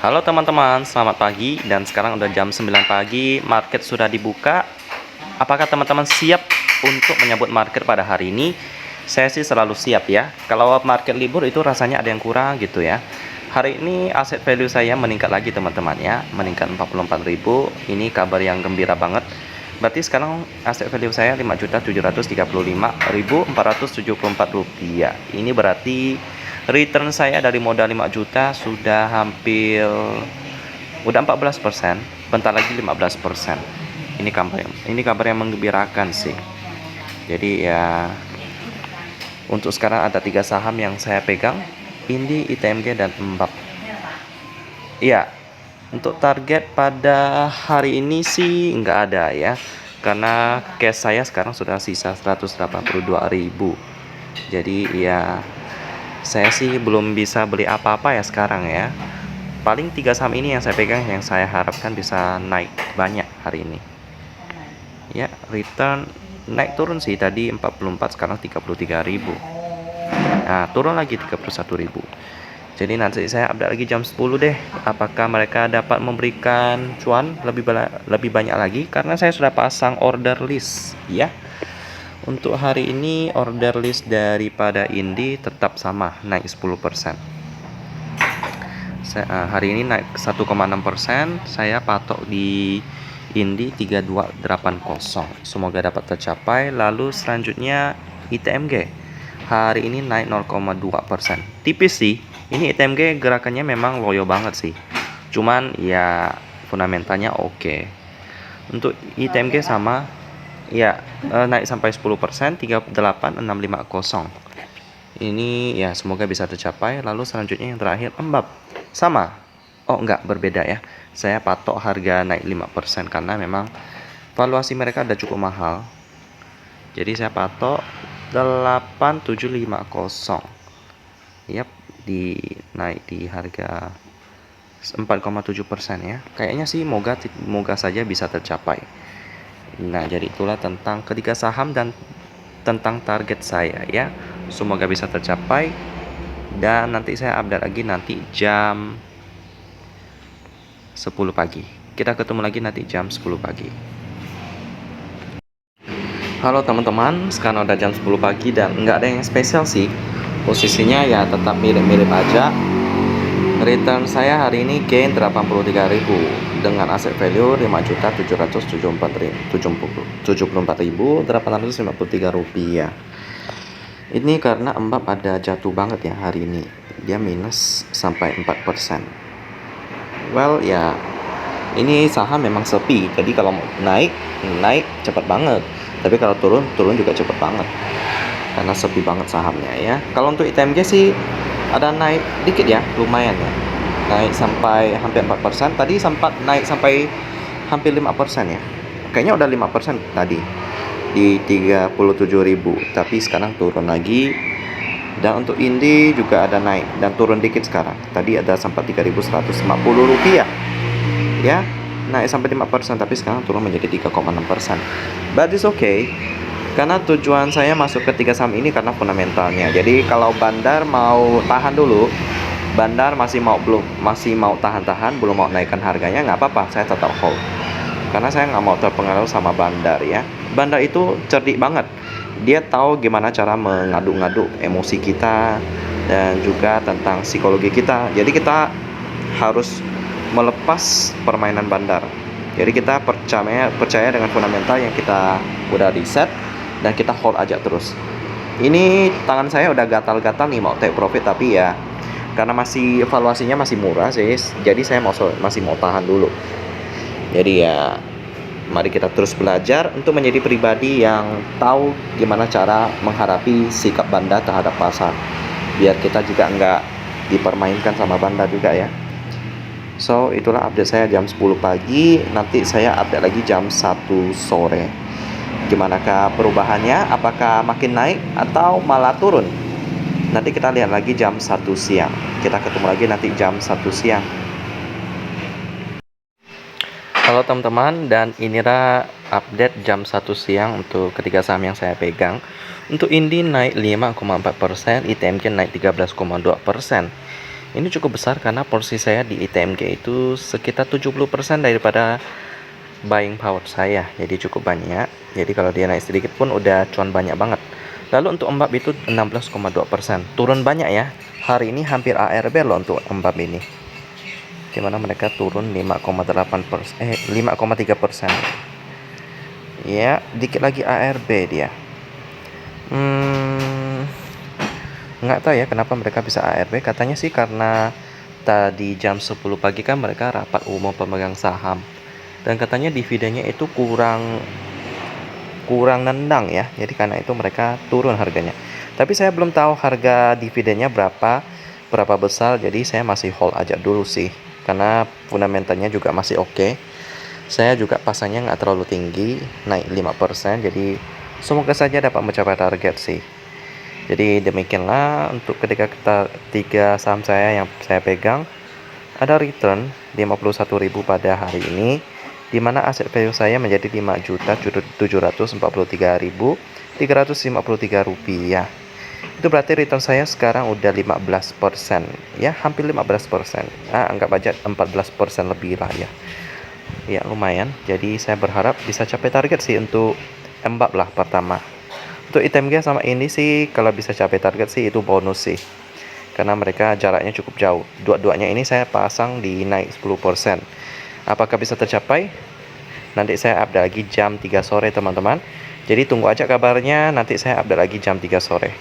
Halo teman-teman, selamat pagi. Dan sekarang udah jam 9 pagi, market sudah dibuka. Apakah teman-teman siap untuk menyambut market pada hari ini? Saya sih selalu siap ya. Kalau market libur itu rasanya ada yang kurang gitu ya. Hari ini aset value saya meningkat lagi teman-teman ya, meningkat 44.000. Ini kabar yang gembira banget. Berarti sekarang aset value saya 5.735.474 rupiah. Ini berarti return saya dari modal 5 juta sudah hampir udah 14%, bentar lagi 15%. Ini kabar yang menggembirakan sih. Jadi ya untuk sekarang ada 3 saham yang saya pegang, Indi, ITMG dan Embab. Iya, untuk target pada hari ini sih nggak ada ya. Karena cash saya sekarang sudah sisa 182.000. Jadi ya saya sih belum bisa beli apa-apa ya sekarang ya. Paling 3 saham ini yang saya pegang yang saya harapkan bisa naik banyak hari ini. Ya, return naik turun sih tadi 44 sekarang 33.000. Nah, turun lagi 31.000. Jadi nanti saya update lagi jam 10 deh. Apakah mereka dapat memberikan cuan lebih banyak lagi karena saya sudah pasang order list ya. Untuk hari ini order list daripada Indi tetap sama, naik 10%. Hari ini naik 1,6%. Saya patok di Indi 3280. Semoga dapat tercapai. Lalu selanjutnya ITMG. Hari ini naik 0,2%. Tipis sih. Ini ITMG gerakannya memang loyo banget sih. Cuman ya fundamentalnya oke. Untuk ITMG sama ya naik sampai 10%, 38650. Ini ya semoga bisa tercapai. Lalu selanjutnya yang terakhir Embab. Sama. Oh enggak, berbeda ya. Saya patok harga naik 5% karena memang valuasi mereka udah cukup mahal. Jadi saya patok 8750. Yap, naik di harga 4,7% ya. Kayaknya sih moga saja bisa tercapai. Nah, jadi itulah tentang ketiga saham dan tentang target saya ya. Semoga bisa tercapai. Dan nanti saya update lagi nanti jam 10 pagi. Kita ketemu lagi nanti jam 10 pagi. Halo teman-teman, sekarang udah jam 10 pagi dan nggak ada yang spesial sih. Posisinya ya tetap mirip-mirip aja. Return saya hari ini gain 83.000 dengan aset value 5.774.853 rupiah. Ini karena Embab ada jatuh banget ya hari ini. Dia minus sampai 4%. Well ya, ini saham memang sepi. Jadi kalau naik cepat banget. Tapi kalau turun juga cepat banget. Karena sepi banget sahamnya ya. Kalau untuk ITMG sih ada naik dikit ya, lumayan ya. Naik sampai hampir 4%. Tadi sempat naik sampai hampir 5% ya. Kayaknya udah 5% tadi. Di 37.000, tapi sekarang turun lagi. Dan untuk Indi juga ada naik dan turun dikit sekarang. Tadi ada sampai 3.150 rupiah ya, naik sampai 5%, tapi sekarang turun menjadi 3,6%. But it's okay, karena tujuan saya masuk ke 3 saham ini karena fundamentalnya. Jadi kalau Bandar mau tahan dulu, Bandar masih mau tahan-tahan, belum mau naikkan harganya, nggak apa-apa, saya tetap hold. Karena saya nggak mau terpengaruh sama Bandar ya. Bandar itu cerdik banget. Dia tahu gimana cara mengaduk-ngaduk emosi kita dan juga tentang psikologi kita. Jadi kita harus melepas permainan Bandar. Jadi kita percaya dengan fundamental yang kita udah riset dan kita hold aja terus. Ini tangan saya udah gatal-gatal nih mau take profit, tapi ya karena valuasinya masih murah sih. Jadi saya masih mau tahan dulu. Jadi ya mari kita terus belajar untuk menjadi pribadi yang tahu gimana cara menghadapi sikap Bandar terhadap pasar. Biar kita juga nggak dipermainkan sama Bandar juga ya. So itulah update saya jam 10 pagi. Nanti saya update lagi jam 1 sore. Gimanakah perubahannya? Apakah makin naik atau malah turun? Nanti kita lihat lagi jam 1 siang. Kita ketemu lagi nanti jam 1 siang. Halo teman-teman, dan inilah update jam 1 siang untuk ketiga saham yang saya pegang. Untuk Indi naik 5,4%, ITMG naik 13,2%. Ini cukup besar karena porsi saya di ITMG itu sekitar 70% daripada buying power saya, jadi cukup banyak. Jadi kalau dia naik sedikit pun udah cuan banyak banget. Lalu untuk embab itu 16,2%, turun banyak ya. Hari ini hampir ARB loh untuk embab ini, dimana mereka turun 5,8%, 5,3%. Ya, dikit lagi ARB dia. Nggak tahu ya kenapa mereka bisa ARB. Katanya sih karena tadi jam 10 pagi kan mereka rapat umum pemegang saham, dan katanya dividennya itu kurang nendang ya, jadi karena itu mereka turun harganya. Tapi saya belum tahu harga dividennya berapa besar, jadi saya masih hold aja dulu sih, karena fundamentalnya juga masih oke. Saya juga pasangnya nggak terlalu tinggi, naik 5%, jadi semoga saja dapat mencapai target sih. Jadi demikianlah untuk ketika tiga saham saya yang saya pegang, ada return 51.000 pada hari ini, di mana aset value saya menjadi 5.743.353 rupiah. Itu berarti return saya sekarang udah 15%, ya hampir 15%. Anggap aja 14% lebih lah ya. Ya lumayan. Jadi saya berharap bisa capai target sih untuk embab lah pertama. Untuk ITMG sama ini sih kalau bisa capai target sih itu bonus sih, karena mereka jaraknya cukup jauh. Dua-duanya ini saya pasang di naik 10%. Apakah bisa tercapai? Nanti saya update lagi jam 3 sore teman-teman. Jadi tunggu aja kabarnya, nanti saya update lagi jam 3 sore.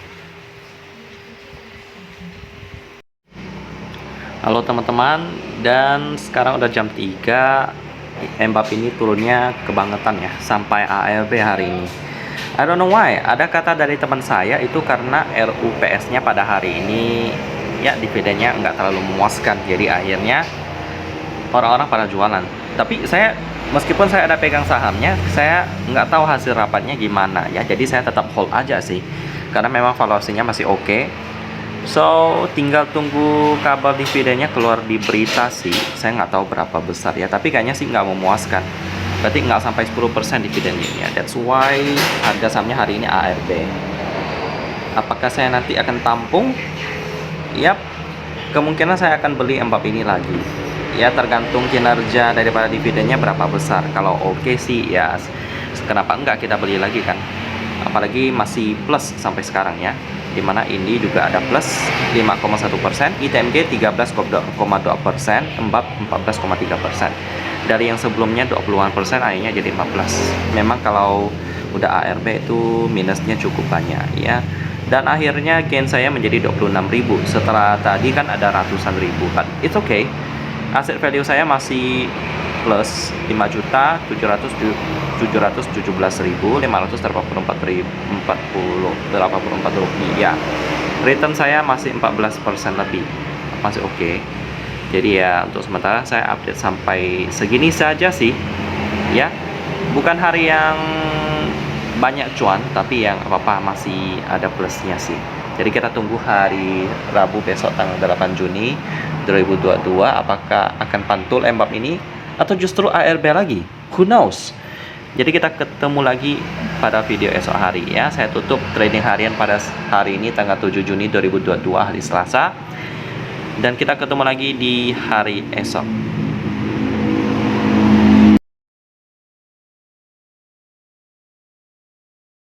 Halo teman-teman, dan sekarang udah jam 3. embab ini turunnya kebangetan ya, sampai ARB hari ini. I don't know why. Ada kata dari teman saya itu karena RUPS-nya pada hari ini ya dividennya nggak terlalu memuaskan, jadi akhirnya orang-orang pada jualan. Tapi saya, meskipun saya ada pegang sahamnya, saya nggak tahu hasil rapatnya gimana ya, jadi saya tetap hold aja sih, karena memang valuasinya masih oke. So tinggal tunggu kabar dividennya keluar di berita sih. Saya nggak tahu berapa besar ya, tapi kayaknya sih nggak memuaskan. Berarti nggak sampai 10% dividennya. That's why harga sahamnya hari ini ARB. Apakah saya nanti akan tampung? Yap, kemungkinan saya akan beli embab ini lagi. Ya tergantung kinerja daripada dividennya berapa besar. Kalau oke sih ya, kenapa enggak kita beli lagi kan? Apalagi masih plus sampai sekarang ya, dimana ini juga ada plus 5,1%, ITMG 13,2%, embab 14,3%. Dari yang sebelumnya 20-an%, akhirnya jadi 14. Memang kalau udah ARB itu minusnya cukup banyak ya. Dan akhirnya gain saya menjadi 26.000 setelah tadi kan ada ratusan ribu, but it's okay. Aset value saya masih plus 5.717.584 rupiah. Return saya masih 14% lebih, masih oke. Jadi ya untuk sementara saya update sampai segini saja sih ya. Bukan hari yang banyak cuan, tapi yang apa-apa masih ada plusnya sih. Jadi kita tunggu hari Rabu besok tanggal 8 Juni 2022 apakah akan pantul embab ini atau justru ARB lagi, who knows. Jadi kita ketemu lagi pada video esok hari ya. Saya tutup trading harian pada hari ini tanggal 7 Juni 2022 hari Selasa, dan kita ketemu lagi di hari esok.